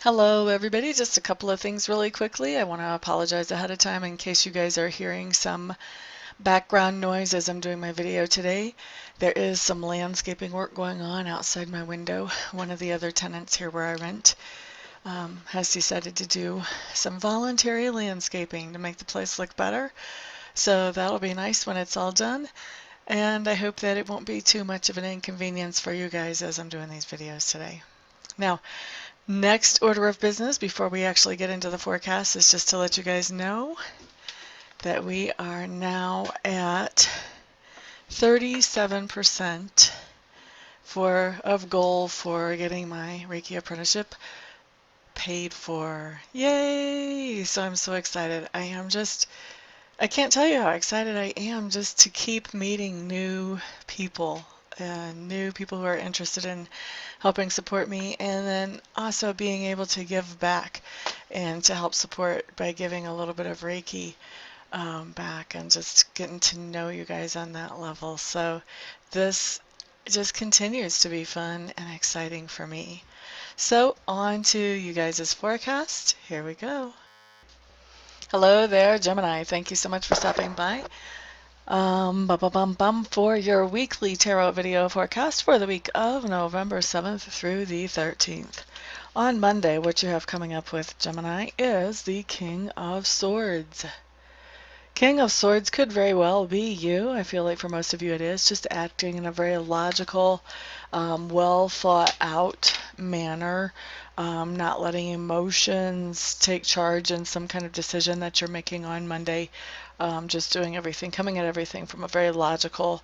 Hello everybody, just a couple of things really quickly. I want to apologize ahead of time in case you guys are hearing some background noise as I'm doing my video today. There is some landscaping work going on outside my window. One of the other tenants here where I rent has decided to do some voluntary landscaping to make the place look better. So that'll be nice when it's all done. And I hope that it won't be too much of an inconvenience for you guys as I'm doing these videos today. Now, next order of business before we actually get into the forecast is just to let you guys know that we are now at 37% of goal for getting my Reiki apprenticeship paid for. Yay! So I'm so excited. I can't tell you how excited I am just to keep meeting new people who are interested in helping support me, and then also being able to give back and to help support by giving a little bit of Reiki back and just getting to know you guys on that level. So this just continues to be fun and exciting for me. So on to you guys' forecast. Here we go. Hello there, Gemini. Thank you so much for stopping by. For your weekly tarot video forecast for the week of November 7th through the 13th. On Monday, what you have coming up with Gemini is the King of Swords. King of Swords could very well be you. I feel like for most of you it is, just acting in a very logical, well thought out manner, not letting emotions take charge in some kind of decision that you're making on Monday, just doing everything, coming at everything from a very logical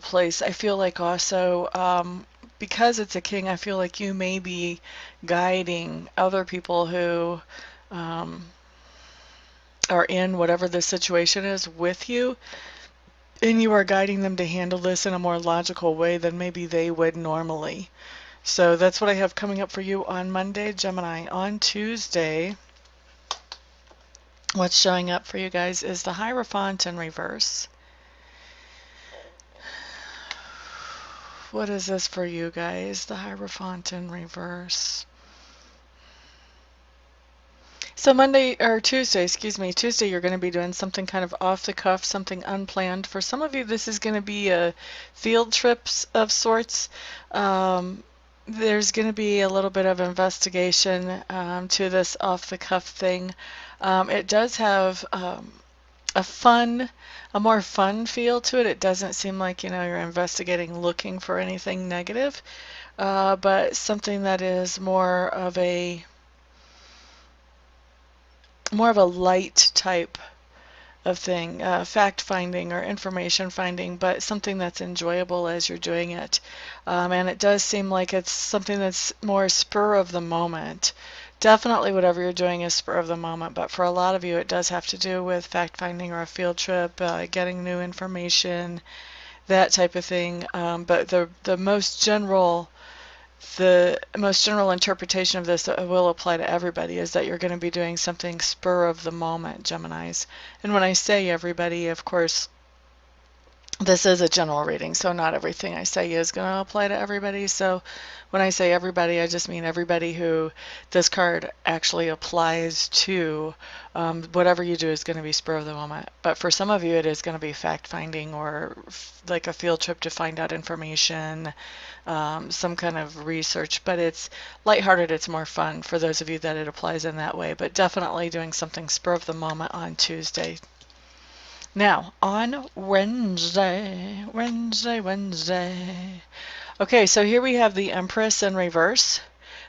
place. I feel like also, because it's a king, I feel like you may be guiding other people who are in whatever the situation is with you, and you are guiding them to handle this in a more logical way than maybe they would normally. So that's what I have coming up for you on Monday, Gemini. On Tuesday, what's showing up for you guys is the Hierophant in reverse. What is this for you guys? The Hierophant in reverse. So Tuesday, you're going to be doing something kind of off the cuff, something unplanned. For some of you, this is going to be a field trips of sorts. There's going to be a little bit of investigation to this off the cuff thing. It does have a more fun feel to it. It doesn't seem like, you're investigating looking for anything negative, but something that is more of a light type of thing, fact finding or information finding, but something that's enjoyable as you're doing it. And it does seem like it's something that's more spur of the moment. Definitely whatever you're doing is spur of the moment, but for a lot of you it does have to do with fact finding or a field trip, getting new information, that type of thing. But the most general interpretation of this that will apply to everybody is that you're going to be doing something spur of the moment, Geminis. And when I say everybody, of course, this is a general reading, so not everything I say is going to apply to everybody. So when I say everybody, I just mean everybody who this card actually applies to. Whatever you do is going to be spur of the moment. But for some of you, it is going to be fact-finding or like a field trip to find out information, some kind of research. But it's lighthearted, it's more fun for those of you that it applies in that way. But definitely doing something spur of the moment on Tuesday. Now, on Wednesday. Okay, so here we have the Empress in reverse.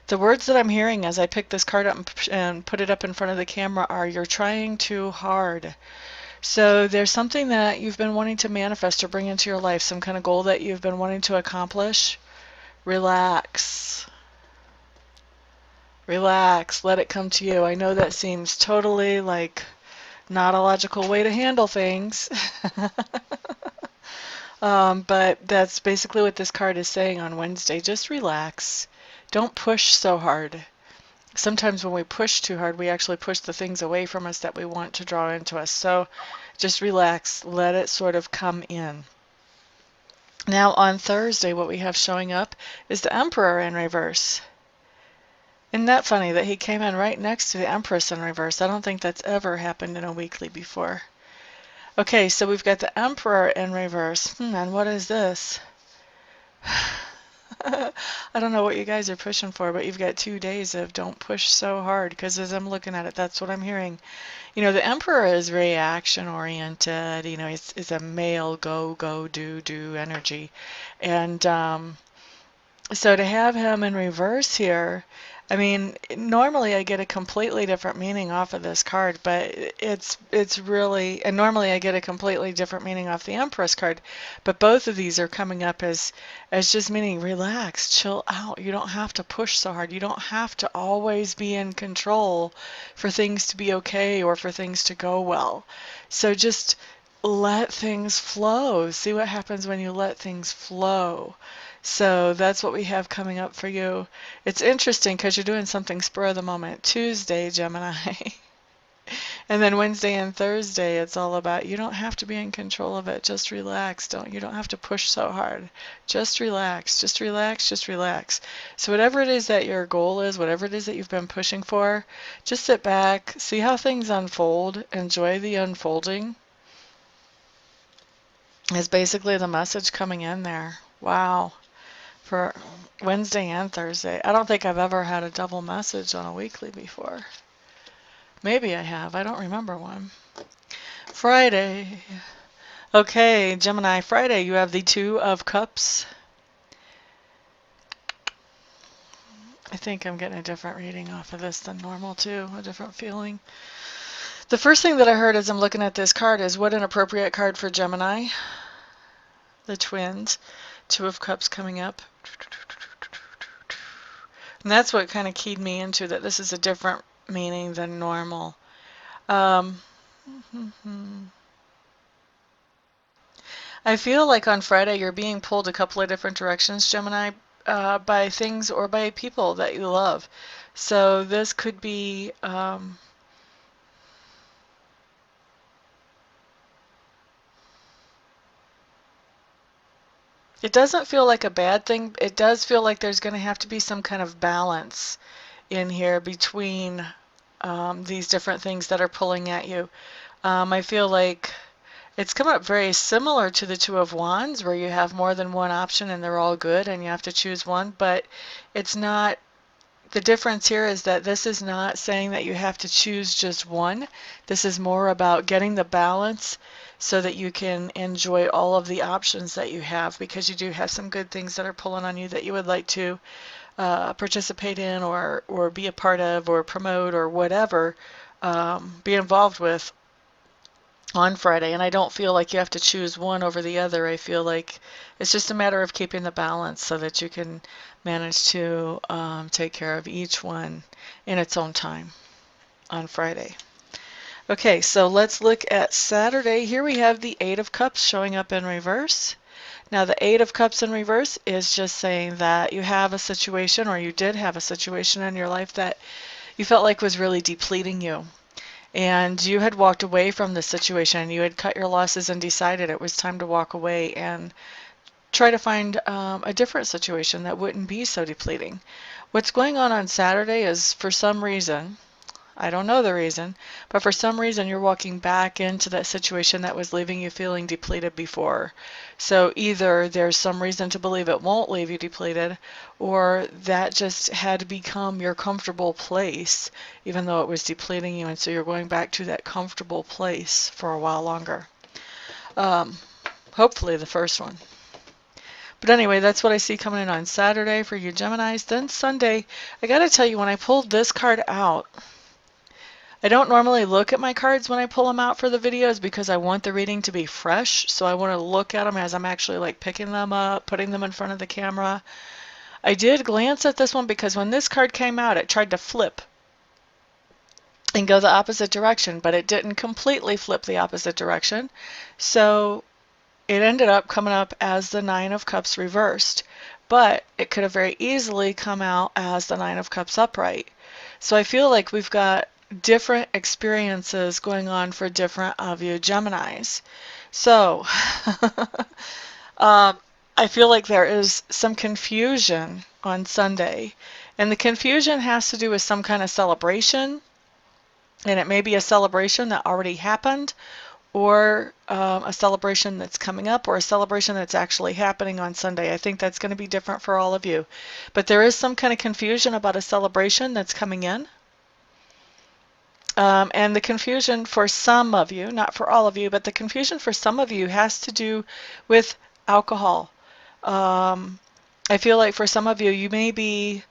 The words that I'm hearing as I pick this card up and put it up in front of the camera are, you're trying too hard. So there's something that you've been wanting to manifest or bring into your life, some kind of goal that you've been wanting to accomplish. Relax. Relax. Let it come to you. I know that seems totally like not a logical way to handle things. But that's basically what this card is saying on Wednesday. Just relax. Don't push so hard. Sometimes when we push too hard, we actually push the things away from us that we want to draw into us. So just relax. Let it sort of come in. Now on Thursday, what we have showing up is the Emperor in reverse. Isn't that funny that he came in right next to the Empress in reverse? I don't think that's ever happened in a weekly before. Okay, so we've got the Emperor in reverse. And what is this? I don't know what you guys are pushing for, but you've got 2 days of don't push so hard, because as I'm looking at it, that's what I'm hearing. You know, the Emperor is very action oriented. You know, it's a male go, go, do energy. And so to have him in reverse here, I mean, normally I get a completely different meaning off of this card, but it's really, and normally I get a completely different meaning off the Empress card, but both of these are coming up as just meaning relax, chill out. You don't have to push so hard. You don't have to always be in control for things to be okay or for things to go well. So just let things flow. See what happens when you let things flow. So that's what we have coming up for you. It's interesting because you're doing something spur of the moment. Tuesday, Gemini. And then Wednesday and Thursday, it's all about you don't have to be in control of it. Just relax. You don't have to push so hard. Just relax. Just relax. Just relax. So whatever it is that your goal is, whatever it is that you've been pushing for, just sit back, see how things unfold, enjoy the unfolding. Is basically the message coming in there. Wow. For Wednesday and Thursday. I don't think I've ever had a double message on a weekly before. Maybe I have. I don't remember one. Friday. Okay, Gemini, Friday, you have the Two of Cups. I think I'm getting a different reading off of this than normal, too. A different feeling. The first thing that I heard as I'm looking at this card is what an appropriate card for Gemini. The twins. Two of Cups coming up. And that's what kind of keyed me into that this is a different meaning than normal. I feel like on Friday you're being pulled a couple of different directions, Gemini, by things or by people that you love. So this could be it doesn't feel like a bad thing. It does feel like there's going to have to be some kind of balance in here between these different things that are pulling at you. I feel like it's come up very similar to the Two of Wands, where you have more than one option and they're all good and you have to choose one, but it's not. The difference here is that this is not saying that you have to choose just one. This is more about getting the balance so that you can enjoy all of the options that you have, because you do have some good things that are pulling on you that you would like to participate in or be a part of or promote or whatever, be involved with on Friday. And I don't feel like you have to choose one over the other. I feel like it's just a matter of keeping the balance so that you can manage to take care of each one in its own time on Friday. Okay, so let's look at Saturday. Here we have the Eight of Cups showing up in reverse. Now the Eight of Cups in reverse is just saying that you have a situation, or you did have a situation in your life that you felt like was really depleting you. And you had walked away from the situation. You had cut your losses and decided it was time to walk away and try to find a different situation that wouldn't be so depleting. What's going on Saturday is, for some reason, I don't know the reason, but for some reason you're walking back into that situation that was leaving you feeling depleted before. So either there's some reason to believe it won't leave you depleted, or that just had become your comfortable place, even though it was depleting you, and so you're going back to that comfortable place for a while longer. Hopefully the first one. But anyway, that's what I see coming in on Saturday for you Geminis. Then Sunday, I got to tell you, when I pulled this card out, I don't normally look at my cards when I pull them out for the videos because I want the reading to be fresh. So I want to look at them as I'm actually like picking them up, putting them in front of the camera. I did glance at this one because when this card came out, it tried to flip and go the opposite direction, but it didn't completely flip the opposite direction. So it ended up coming up as the Nine of Cups reversed, but it could have very easily come out as the Nine of Cups upright. So I feel like we've got different experiences going on for different of you Geminis. So I feel like there is some confusion on Sunday, And the confusion has to do with some kind of celebration, and it may be a celebration that already happened, or a celebration that's coming up, or a celebration that's actually happening on Sunday. I think that's going to be different for all of you. But there is some kind of confusion about a celebration that's coming in. And the confusion for some of you, not for all of you, but the confusion for some of you has to do with alcohol. I feel like for some of you, you may be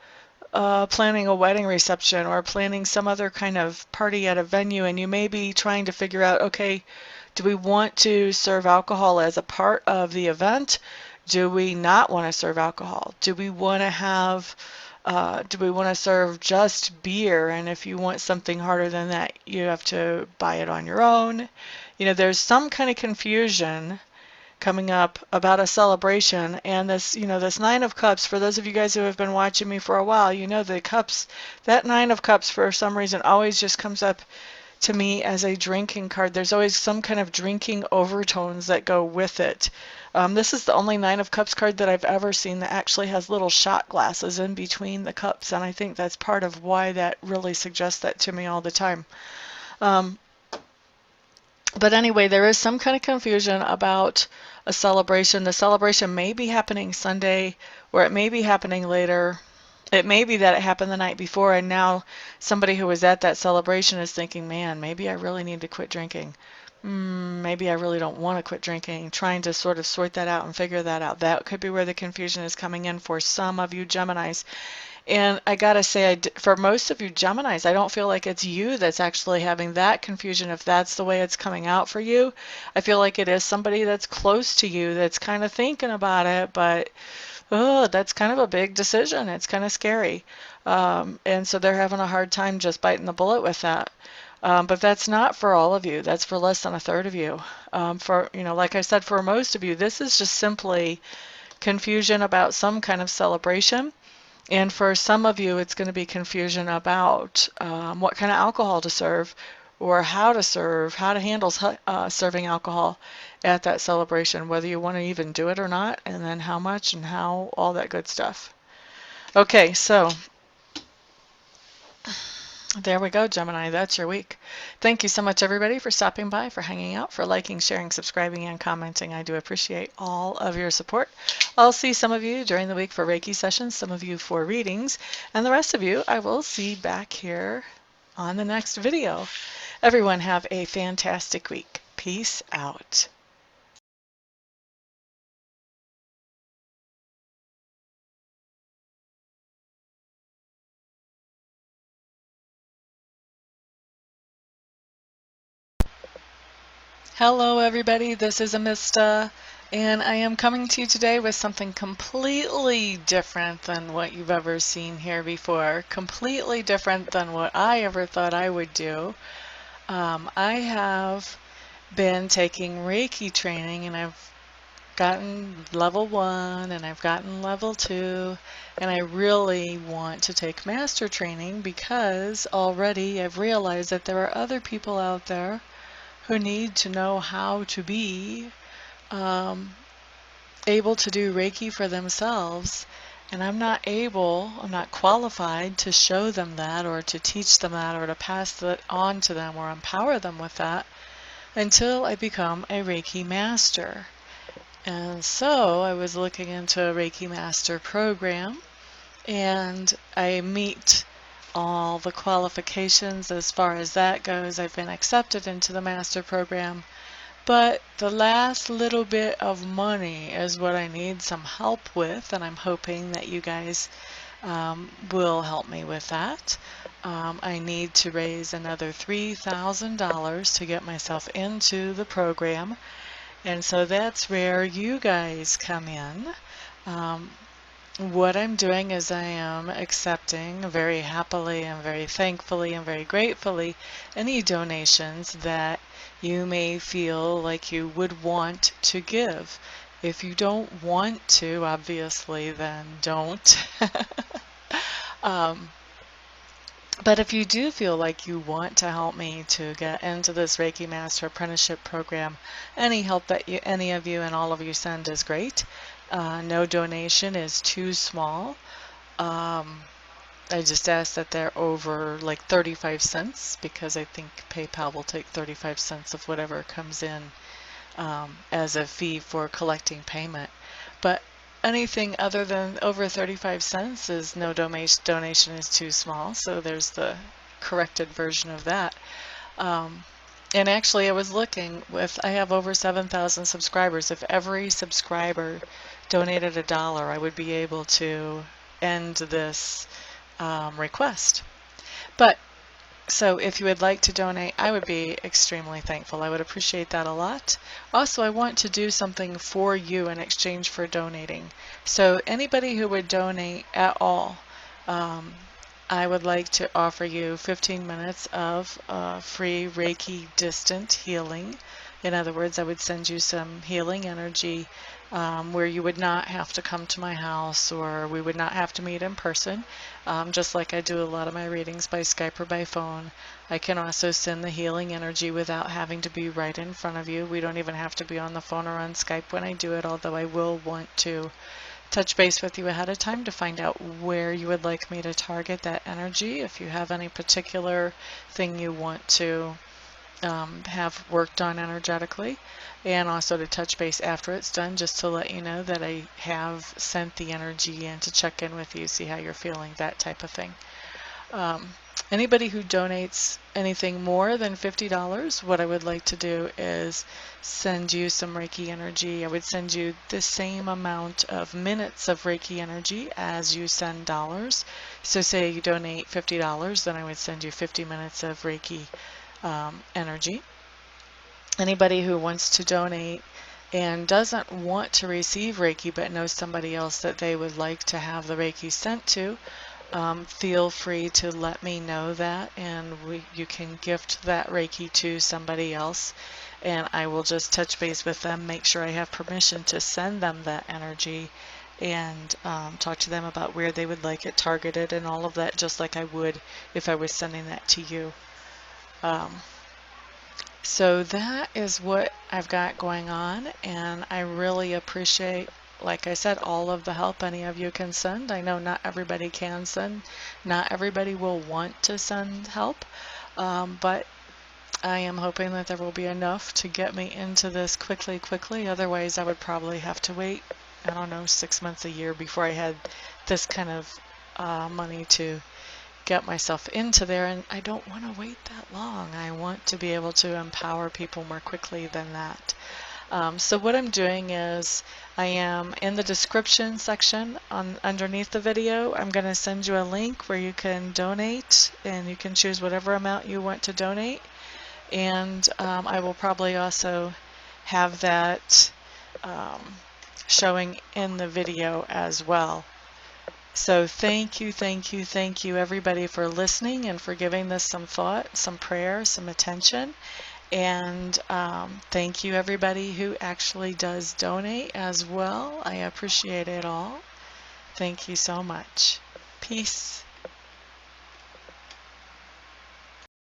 planning a wedding reception or planning some other kind of party at a venue, and you may be trying to figure out, okay, do we want to serve alcohol as a part of the event? Do we not want to serve alcohol? Do we want to serve just beer? And if you want something harder than that, you have to buy it on your own. You know, there's some kind of confusion coming up about a celebration, and this Nine of Cups, for those of you guys who have been watching me for a while, you know the cups, that Nine of Cups for some reason always just comes up to me as a drinking card. There's always some kind of drinking overtones that go with it. This is the only Nine of Cups card that I've ever seen that actually has little shot glasses in between the cups, and I think that's part of why that really suggests that to me all the time. But anyway, there is some kind of confusion about a celebration. The celebration may be happening Sunday, or it may be happening later. It may be that it happened the night before, and now somebody who was at that celebration is thinking, man, maybe I really need to quit drinking. Maybe I really don't want to quit drinking. Trying to sort of sort that out and figure that out. That could be where the confusion is coming in for some of you Geminis. And I gotta say, for most of you Geminis, I don't feel like it's you that's actually having that confusion, if that's the way it's coming out for you. I feel like it is somebody that's close to you that's kind of thinking about it, but oh, that's kind of a big decision. It's kind of scary. And so they're having a hard time just biting the bullet with that. But that's not for all of you. That's for less than a third of you. Like I said, for most of you, this is just simply confusion about some kind of celebration. And for some of you, it's going to be confusion about what kind of alcohol to serve, or how to serve, how to handle serving alcohol at that celebration, whether you want to even do it or not, and then how much and how, all that good stuff. Okay, so there we go, Gemini. That's your week. Thank you so much, everybody, for stopping by, for hanging out, for liking, sharing, subscribing, and commenting. I do appreciate all of your support. I'll see some of you during the week for Reiki sessions, some of you for readings, and the rest of you I will see back here on the next video. Everyone have a fantastic week. Peace out. Hello everybody, this is Amista, and I am coming to you today with something completely different than what you've ever seen here before, completely different than what I ever thought I would do. I have been taking Reiki training, and I've gotten level 1 and I've gotten level 2, and I really want to take master training because already I've realized that there are other people out there who need to know how to be able to do Reiki for themselves, and I'm not qualified to show them that, or to teach them that, or to pass that on to them, or empower them with that until I become a Reiki Master. And so I was looking into a Reiki Master program, and I meet all the qualifications as far as that goes. I've been accepted into the Master program, but the last little bit of money is what I need some help with, and I'm hoping that you guys will help me with that. I need to raise another $3,000 to get myself into the program, and so that's where you guys come in. What I'm doing is I am accepting very happily and very thankfully and very gratefully any donations that you may feel like you would want to give. If you don't want to, obviously, then don't. But if you do feel like you want to help me to get into this Reiki Master Apprenticeship Program, any help that any of you and all of you send is great. No donation is too small. I just ask that they're over like 35 cents, because I think PayPal will take 35 cents of whatever comes in as a fee for collecting payment. But anything other than over 35 cents is no donation is too small. So there's the corrected version of that. And actually, I was looking I have over 7,000 subscribers. If every subscriber donated $1, I would be able to end this request. But so if you would like to donate, I would be extremely thankful. I would appreciate that a lot. Also, I want to do something for you in exchange for donating. So anybody who would donate at all, I would like to offer you 15 minutes of free Reiki distant healing. In other words, I would send you some healing energy where you would not have to come to my house, or we would not have to meet in person. Just like I do a lot of my readings by Skype or by phone. I can also send the healing energy without having to be right in front of you. We don't even have to be on the phone or on Skype when I do it, although I will want to touch base with you ahead of time to find out where you would like me to target that energy. If you have any particular thing you want to have worked on energetically, and also to touch base after it's done, just to let you know that I have sent the energy in to check in with you, see how you're feeling, that type of thing. Anybody who donates anything more than $50, what I would like to do is send you some Reiki energy. I would send you the same amount of minutes of Reiki energy as you send dollars. So say you donate $50, then I would send you 50 minutes of Reiki energy. Anybody who wants to donate and doesn't want to receive Reiki but knows somebody else that they would like to have the Reiki sent to, feel free to let me know that, and you can gift that Reiki to somebody else, and I will just touch base with them, make sure I have permission to send them that energy, and talk to them about where they would like it targeted and all of that, just like I would if I was sending that to you. So that is what I've got going on, and I really appreciate, like I said, all of the help any of you can send. I know not everybody can send, not everybody will want to send help, but I am hoping that there will be enough to get me into this quickly. Otherwise, I would probably have to wait, I don't know, 6 months, a year before I had this kind of money to get myself into there, and I don't want to wait that long. I want to be able to empower people more quickly than that. So what I'm doing is I am in the description section underneath the video. I'm going to send you a link where you can donate, and you can choose whatever amount you want to donate, and I will probably also have that showing in the video as well. So thank you everybody for listening and for giving this some thought, some prayer, some attention. And thank you everybody who actually does donate as well. I appreciate it all. Thank you so much. Peace.